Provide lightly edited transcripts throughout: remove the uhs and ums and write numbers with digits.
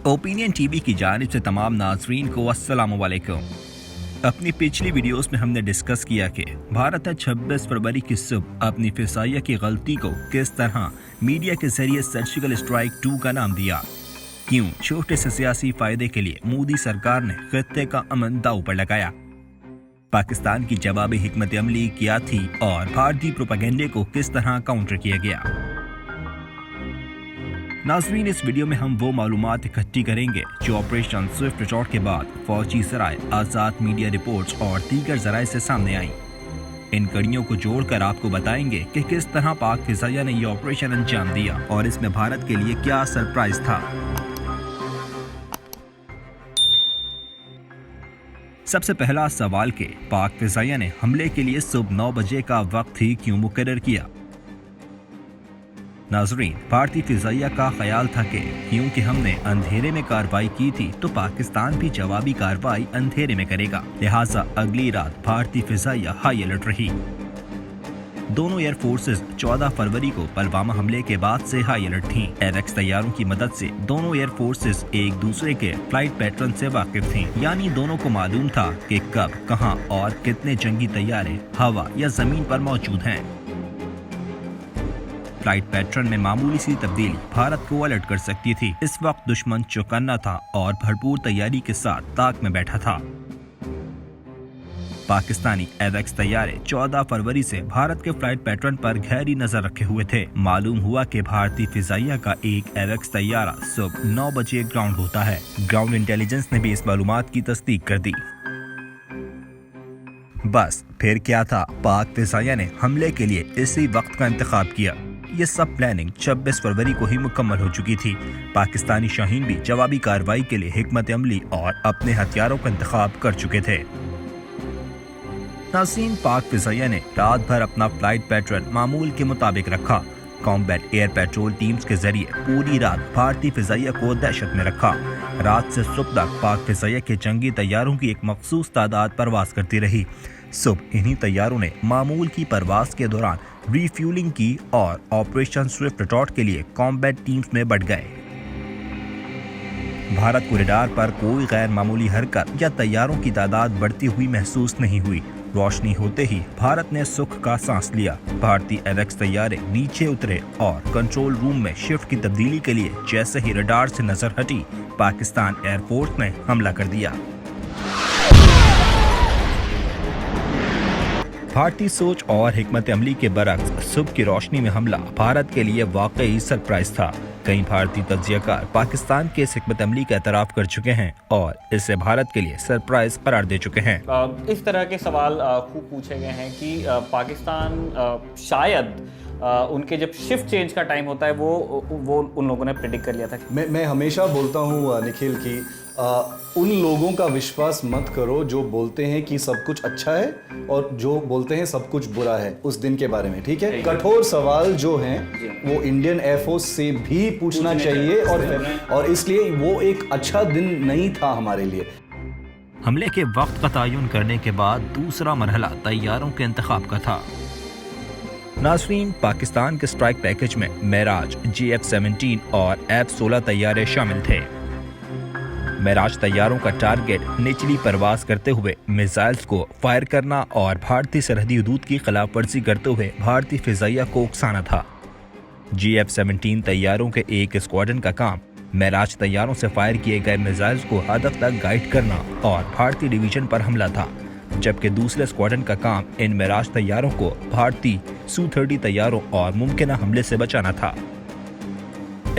Opinion TV की जानिब से तमाम नाज़रीन को अस्सलामु अलैकुम। अपनी पिछली वीडियोस में हमने डिस्कस किया कि भारत ने 26 फरवरी की सुबह अपनी फिजाइया की गलती को किस तरह मीडिया के जरिए सर्जिकल स्ट्राइक 2 का नाम दिया। क्यों छोटे से सियासी फायदे के लिए मोदी सरकार ने खित्ते का अमन दांव पर लगाया। पाकिस्तान की जवाबी हिकमत अमली क्या थी और भारतीय प्रोपेगेंडे को किस तरह काउंटर किया गया। नाज़रीन, इस वीडियो में हम वो मालूमात इकट्ठी करेंगे जो ऑपरेशन स्विफ्ट रिजॉर्ट के बाद फौजी सराय, आज़ाद मीडिया रिपोर्ट्स और दीगर जराए से सामने आई। इन कड़ियों को जोड़कर आपको बताएंगे कि किस तरह पाक फिजाइया ने ये ऑपरेशन अंजाम दिया और इसमें भारत के लिए क्या सरप्राइज था। सबसे पहला सवाल कि पाक फिजाइया ने हमले के लिए सुबह 9 बजे का वक्त ही क्यों मुकर्रर किया। नाज़रीन, भारतीय फिजाइया का ख्याल था कि क्योंकि हमने अंधेरे में कार्रवाई की थी तो पाकिस्तान भी जवाबी कार्रवाई अंधेरे में करेगा, लिहाजा अगली रात भारतीय फिजाइया हाई अलर्ट रही। दोनों एयर फोर्सेस 14 फरवरी को पुलवामा हमले के बाद से हाई अलर्ट थीं। एवेक्स तैयारों की मदद से दोनों एयर फोर्सेस एक दूसरे के फ्लाइट पैटर्न से वाकिफ थीं, यानी दोनों को मालूम था कि कब, कहां और कितने जंगी तैयारे हवा या जमीन पर मौजूद हैं। फ्लाइट पैटर्न में मामूली सी तब्दीली भारत को अलर्ट कर सकती थी। इस वक्त दुश्मन चौकन्ना था और भरपूर तैयारी के साथ ताक में बैठा था। पाकिस्तानी एवेक्स तैयारे 14 फरवरी से भारत के फ्लाइट पैटर्न पर गहरी नजर रखे हुए थे। मालूम हुआ कि भारतीय फिजाइया का एक एवेक्स तैयारा सुबह 9 बजे ग्राउंड होता है। ग्राउंड इंटेलिजेंस ने भी इस मालूमात की तस्दीक कर दी। बस फिर क्या था, पाक फिजाइया ने हमले के लिए इसी वक्त का इंतखाब किया। ये सब प्लानिंग 26 फरवरी को ही मुकम्मल हो चुकी थी। पाकिस्तानी शाहीन भी जवाबी कार्रवाई के लिए हिकमत अमली और अपने हथियारों का इंतखाब कर चुके थे। नाज़रीन, पाक फिजाइया ने रात भर अपना फ्लाइट पैटर्न मामूल के मुताबिक रखा। कॉम्बैट एयर पेट्रोल टीम्स के जरिए पूरी रात भारतीय फिजाइया को दहशत में रखा। रात से सुबह तक पाक फिजाइया के जंगी तैयारों की एक मखसूस तादाद परवाज करती रही। सुबह इन्हीं तैयारों ने मामूल की परवाज के दौरान रिफ्यूलिंग की और ऑपरेशन स्विफ्ट रिजॉर्ट के लिए कॉम्बैट टीम्स में बढ़ गए। भारत को रडार पर कोई गैर मामूली हरकत या तैयारों की तादाद बढ़ती हुई महसूस नहीं हुई। रोशनी होते ही भारत ने सुख का सांस लिया। भारतीय एवेक्स तैयारे नीचे उतरे और कंट्रोल रूम में शिफ्ट की तब्दीली के लिए जैसे ही रडार से नजर हटी, पाकिस्तान एयरफोर्स ने हमला कर दिया। भारतीय सोच और हिकमत अमली के बरक्स सुबह की रोशनी में हमला भारत के लिए वाकई सरप्राइज था। कई भारतीय तज्जियाकार पाकिस्तान के इस हिकमत अमली का एतराफ कर चुके हैं और इसे भारत के लिए सरप्राइज करार दे चुके हैं। इस तरह के सवाल खूब पूछे गए हैं कि पाकिस्तान शायद उनके जब शिफ्ट चेंज का टाइम होता है वो उन लोगों ने प्रेडिक्ट कर लिया था। मैं हमेशा बोलता हूँ निखिल कि उन लोगों का विश्वास मत करो जो बोलते हैं कि सब कुछ अच्छा है और जो बोलते हैं सब कुछ बुरा है उस दिन के बारे में। ठीक है, कठोर सवाल जो हैं वो इंडियन एयरफोर्स से भी पूछना चाहिए और इसलिए वो एक अच्छा दिन नहीं था हमारे लिए। हमले के वक्त का तयन करने के बाद दूसरा मरहला तैयारों के इंतखाब का था। नाज़रीन, पाकिस्तान के स्ट्राइक पैकेज में मेराज, GF-17 और F-16 तैयारे शामिल थे। मेराज तैयारों का टारगेट निचली परवाज करते हुए मिसाइल्स को फायर करना और भारतीय सरहदी हदूद की खिलाफ वर्जी करते हुए भारतीय फिजाइया को उकसाना था। GF-17 तैयारों के एक स्क्वाड्रन का काम मेराज तैयारों से फायर किए गए मिसाइल्स को हदफ तक गाइड करना और भारतीय डिवीजन पर हमला था, जबकि दूसरे स्क्वाड्रन का काम इन मेराज तैयारों को भारतीय Su-30 तैयारों और मुमकिन हमले से बचाना था।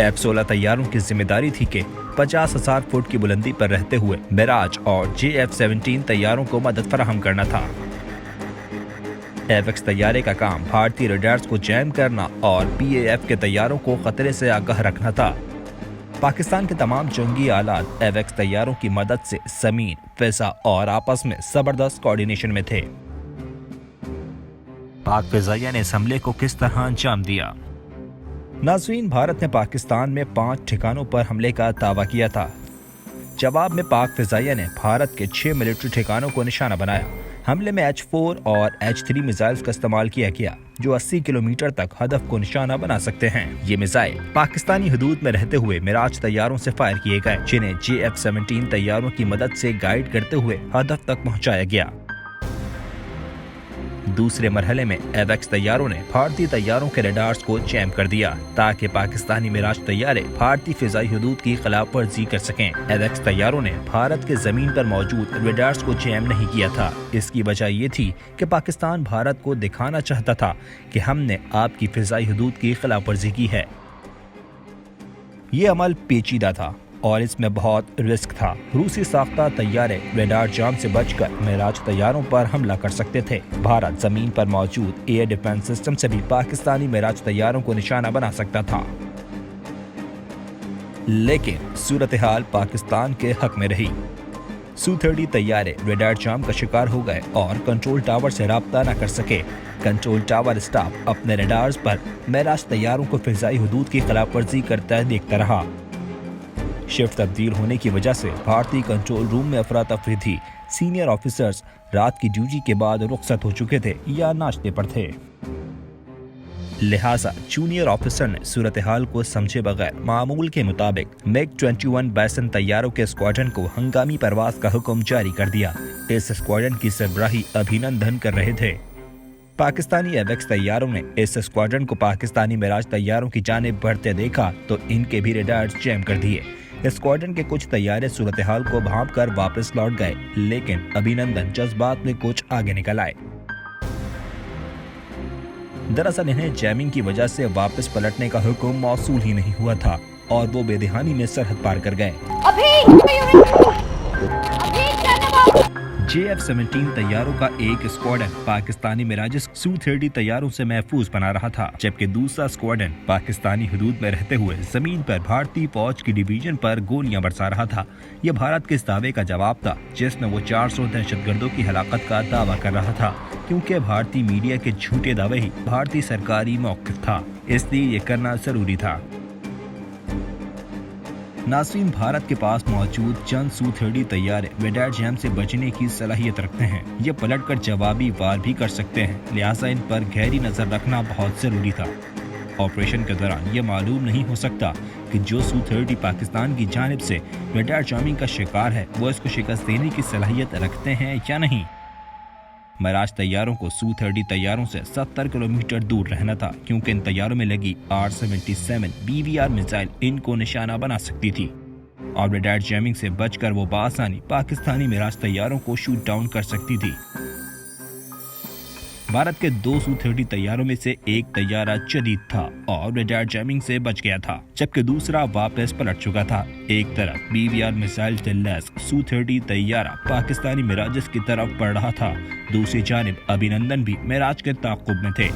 F-16 तैयारों की जिम्मेदारी थी कि 50,000 फुट की बुलंदी पर रहते हुए मेराज और GF-17 तैयारों को मदद फराहम करना था। एवेक्स तैयारे का काम भारतीय रडार्स को जैम करना और PAF के तैयारों को खतरे से आगाह रखना था। पाकिस्तान के तमाम जंगी आलात एवेक्स तैयारों की मदद से जमीन, फिजा और आपस में जबरदस्त कोऑर्डिनेशन में थे। पाक फिजाइया ने इस हमले को किस तरह अंजाम दिया। नाज़रीन, भारत ने पाकिस्तान में 5 ठिकानों पर हमले का दावा किया था। जवाब में पाक फिजाइया ने भारत के 6 मिलिट्री ठिकानों को निशाना बनाया। हमले में H-4 और H-3 मिसाइल्स का इस्तेमाल किया गया, जो 80 किलोमीटर तक हदफ को निशाना बना सकते हैं। ये मिसाइल पाकिस्तानी हदूद में रहते हुए मिराज तैयारों से फायर किए गए, जिन्हें JF-17 तैयारों की मदद से गाइड करते हुए हदफ तक पहुंचाया गया। दूसरे मरहले में एवेक्स तैयारों ने भारतीय तैयारों के रडार्स को जैम कर दिया, ताकि पाकिस्तानी मिराज तैयारे भारतीय फिजाई हदूद की खिलाफ वर्जी कर सकें। एवेक्स तैयारों ने भारत के जमीन पर मौजूद रडार्स को जैम नहीं किया था। इसकी वजह ये थी कि पाकिस्तान भारत को दिखाना चाहता था कि हमने आपकी फिजाई हदूद की खिलाफ वर्जी की है। ये अमल पेचीदा था और इसमें बहुत रिस्क था। रूसी साख्ता तैयारे रडार जाम से बचकर मिराज तैयारों पर हमला कर सकते थे। भारत जमीन पर मौजूद एयर डिफेंस सिस्टम से भी पाकिस्तानी मिराज तैयारों को निशाना बना सकता था, लेकिन सूरत हाल पाकिस्तान के हक में रही। Su-30 तैयारे रडार जाम का शिकार हो गए और कंट्रोल टावर से राब्ता न कर सके। कंट्रोल टावर स्टाफ अपने रडार्स पर मिराज तैयारों को फिजाई हदूद की खिलाफ वर्जी करता देखता रहा। शिफ्ट तब्दील होने की वजह से भारतीय कंट्रोल रूम में अफरा तफरी थी। सीनियर ऑफिसर्स रात की ड्यूटी के बाद रुखसत हो चुके थे या नाश्ते पर थे। लिहाजा जूनियर ऑफिसर ने सूरत हाल को समझे बगैर मामूल के मुताबिक MiG-21 बैसन तैयारों के स्क्वाड्रन को हंगामी परवाज का हुक्म जारी कर दिया। इस स्क्वाड्रन की सरबराही अभिनंदन कर रहे थे। पाकिस्तानी एवेक्स तैयारों ने इस स्क्वाड्रन को पाकिस्तानी मिराज तैयारों की जानिब बढ़ते देखा तो इनके भी रडार्स जैम कर दिए। स्क्वाड्रन के कुछ तैयारे सूरत हाल को भांप कर वापस लौट गए, लेकिन अभिनंदन जज्बात में कुछ आगे निकल आए। दरअसल इन्हें जैमिंग की वजह से वापस पलटने का हुक्म मौसूल ही नहीं हुआ था और वो बेदहानी में सरहद पार कर गए। JF-17 तैयारों का एक स्क्वाड्रन पाकिस्तानी मिराज Su-30 तैयारों से महफूज बना रहा था, जबकि दूसरा स्क्वाड्रन पाकिस्तानी हदूद में रहते हुए जमीन पर भारतीय फौज की डिवीजन पर गोलियां बरसा रहा था। यह भारत के इस दावे का जवाब था जिसमें वो 400 दहशतगर्दों की हलाकत का दावा कर रहा था, क्योंकि भारतीय मीडिया के झूठे दावे ही भारतीय सरकारी मौक़िफ़ था, इसलिए ये करना जरूरी था। नाज़रीन, भारत के पास मौजूद चंद Su-30 तैयारे रडार जैम से बचने की सलाहियत रखते हैं। ये पलटकर जवाबी वार भी कर सकते हैं, लिहाजा इन पर गहरी नजर रखना बहुत जरूरी था। ऑपरेशन के दौरान ये मालूम नहीं हो सकता कि जो Su-30 पाकिस्तान की जानिब से रडार जामिंग का शिकार है वो इसको शिकस्त देने की सलाहियत रखते हैं या नहीं। मिराज तैयारों को Su-30 तैयारों से 70 किलोमीटर दूर रहना था, क्योंकि इन तैयारों में लगी R-77 BVR मिसाइल इनको निशाना बना सकती थी और रडार जैमिंग से बचकर वो बआसानी पाकिस्तानी मिराज तैयारों को शूट डाउन कर सकती थी। भारत के 2 Su-30 तैयारों में से एक तैयारा जदीद था और रडार जैमिंग से बच गया था, जबकि दूसरा वापस पलट चुका था। एक तरफ BVR मिसाइल से लैस Su-30 तैयारा पाकिस्तानी मिराज की तरफ बढ़ रहा था, दूसरी जानिब अभिनंदन भी मिराज के ताक़ुब में थे।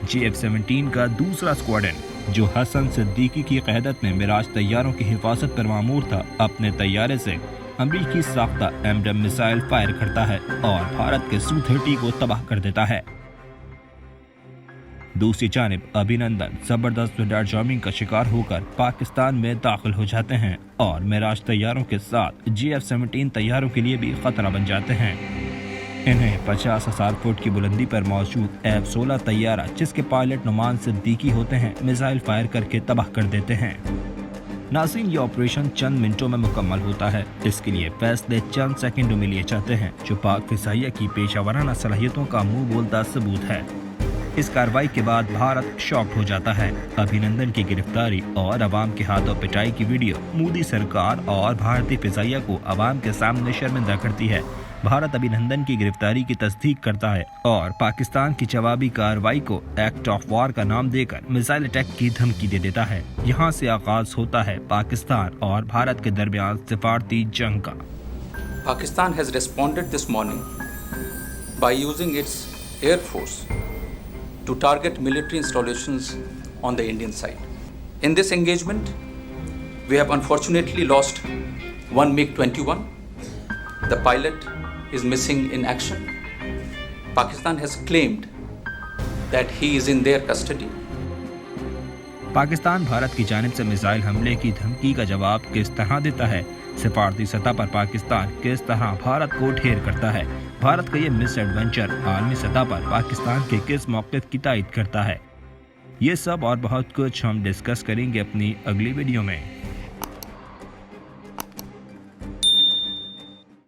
JF-17 का दूसरा स्क्वाड्रन, जो हसन सिद्दीकी की क़यादत में मिराज तैयारों की हिफाजत पर मामूर था, अपने तैयारे से अमरीकी साख्ता M-10 मिसाइल फायर करता है और भारत के Su-30 को तबाह कर देता है। दूसरी जानिब अभिनंदन जबरदस्त रडार जामिंग का शिकार होकर पाकिस्तान में दाखिल हो जाते हैं और मिराज तैयारों के साथ JF-17 तैयारों के लिए भी खतरा बन जाते हैं। इन्हें 50,000 फुट की बुलंदी पर मौजूद F-16 तैयारा, जिसके पायलट नुमान सिद्दीकी होते हैं, मिसाइल फायर करके तबाह कर देते हैं। नाज़रीन, ये ऑपरेशन चंद मिनटों में मुकम्मल होता है। इसके लिए फैसले चंद सेकंडों में लिए जाते हैं, जो पाक फिज़ाइया की पेशावराना सलाहियतों का मुंह बोलता सबूत है। इस कार्रवाई के बाद भारत शॉक्ड हो जाता है। अभिनंदन की गिरफ्तारी और अवाम के हाथों पिटाई की वीडियो मोदी सरकार और भारतीय फिज़ाइया को अवाम के सामने शर्मिंदा करती है। भारत अभिनंदन की गिरफ्तारी की तस्दीक करता है और पाकिस्तान की जवाबी कार्रवाई को एक्ट ऑफ वॉर का नाम देकर मिसाइल अटैक की धमकी दे देता है। यहाँ से आगाज होता है पाकिस्तान और भारत के दरमियान सिफारती जंग का। Pakistan has responded this morning by using its air force to target military installations on the Indian side. In this engagement, we have unfortunately lost one MiG-21. The pilot is missing in action. Pakistan has claimed that he is in their custody. Pakistan Bharat की जानिब से missile हमले की धमकी का जवाब किस तरह देता है? सिफारती सतह पर पाकिस्तान किस तरह भारत को ढेर करता है? भारत का ये मिस एडवेंचर आलमी सतह पर पाकिस्तान के किस मौक़िफ़ की तायद करता है? ये सब और बहुत कुछ हम डिस्कस करेंगे अपनी अगली वीडियो में।